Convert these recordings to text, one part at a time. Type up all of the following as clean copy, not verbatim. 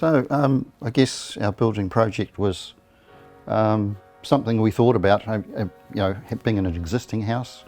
So I guess our building project was something we thought about. You know, being in an existing house,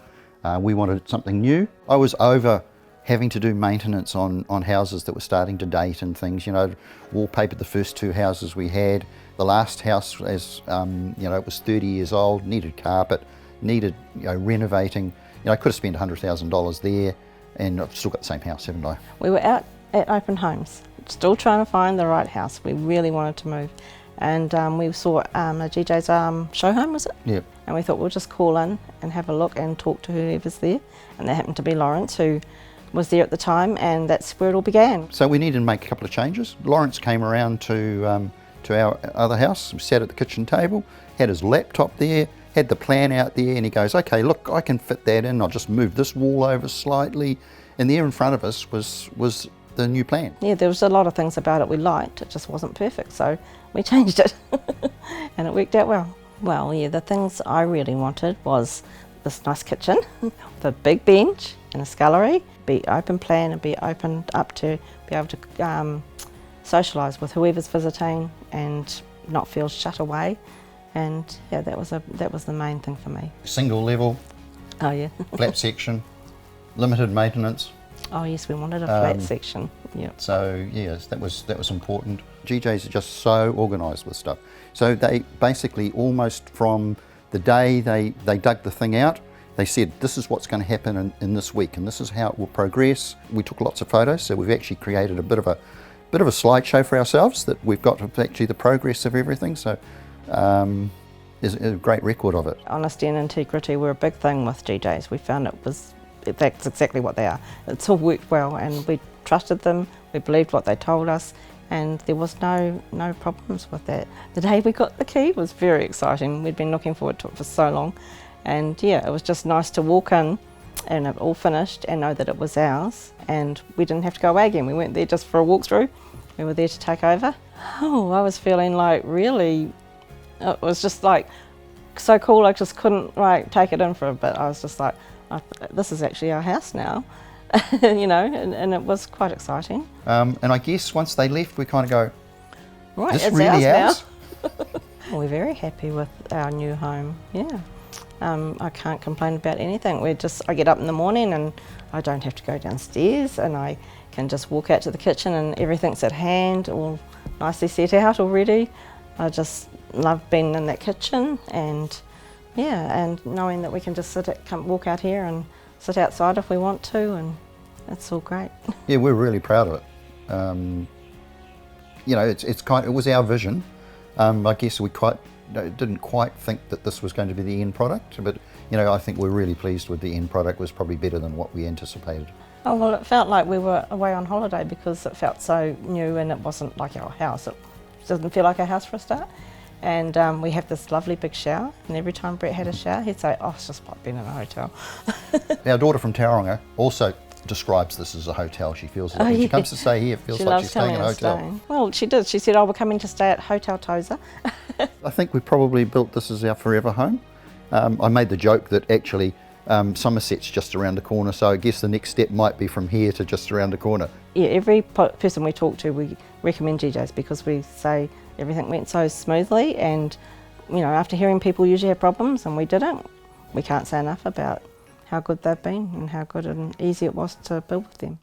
we wanted something new. I was over having to do maintenance on houses that were starting to date and things. You know, wallpapered the first 2 houses we had. The last house, as you know, it was 30 years old, needed carpet, needed renovating. You know, I could have spent $100,000 there, and I've still got the same house, haven't I? We were out at open homes, still trying to find the right house. We really wanted to move, and we saw a GJ's show home, was it? Yeah. And we thought we'll just call in and have a look and talk to whoever's there, and that happened to be Lawrence, who was there at the time, and that's where it all began. So we needed to make a couple of changes. Lawrence came around to our other house, sat at the kitchen table, had his laptop there, had the plan out there, and he goes, okay, look, I can fit that in. I'll just move this wall over slightly. And there in front of us was the new plan. Yeah, there was a lot of things about it we liked. It just wasn't perfect, so we changed it and it worked out well. Well, yeah, the things I really wanted was this nice kitchen with a big bench and a scullery, be open plan and be opened up to be able to socialise with whoever's visiting and not feel shut away. And yeah, that was the main thing for me. Single level. Oh yeah. Flat section, limited maintenance. Oh yes, we wanted a flat section. Yeah. So yes, that was important. GJs are just so organised with stuff. So they basically almost from the day they dug the thing out, they said this is what's going to happen in this week, and this is how it will progress. We took lots of photos, so we've actually created a bit of a slideshow for ourselves that we've got actually the progress of everything. So there's a great record of it. Honesty and integrity were a big thing with GJs. We found that's exactly what they are. It's all worked well, and we trusted them, we believed what they told us, and there was no problems with that. The day we got the key was very exciting. We'd been looking forward to it for so long, and yeah, it was just nice to walk in and it all finished and know that it was ours, and we didn't have to go away again. We weren't there just for a walkthrough, we were there to take over. Oh, I was feeling like really, it was just like so cool. I just couldn't take it in for a bit. I was just like, oh, this is actually our house now. You know, and it was quite exciting. And I guess once they left, we kind of go, right, this it's really ours now? We're very happy with our new home, yeah. I can't complain about anything. I get up in the morning and I don't have to go downstairs, and I can just walk out to the kitchen and everything's at hand, all nicely set out already. I just love being in that kitchen, and yeah, and knowing that we can just walk out here and sit outside if we want to, and that's all great. Yeah, we're really proud of it. You know, it was our vision. I guess we didn't quite think that this was going to be the end product, but you know, I think we're really pleased with the end product. It was probably better than what we anticipated. Oh well, it felt like we were away on holiday because it felt so new, and it wasn't like our house. It doesn't feel like our house for a start. And we have this lovely big shower, and every time Brett had a shower, he'd say, oh, it's just like being in a hotel. Our daughter from Tauranga also describes this as a hotel. She feels that when she comes to stay here, it feels like she's staying in a hotel. Well, she did. She said, oh, we're coming to stay at Hotel Tozer. I think we probably built this as our forever home. I made the joke that actually Somerset's just around the corner, so I guess the next step might be from here to just around the corner. Yeah, every person we talk to, we recommend GJ's because we say everything went so smoothly, and you know, after hearing people usually have problems and we didn't, we can't say enough about how good they've been and how good and easy it was to build with them.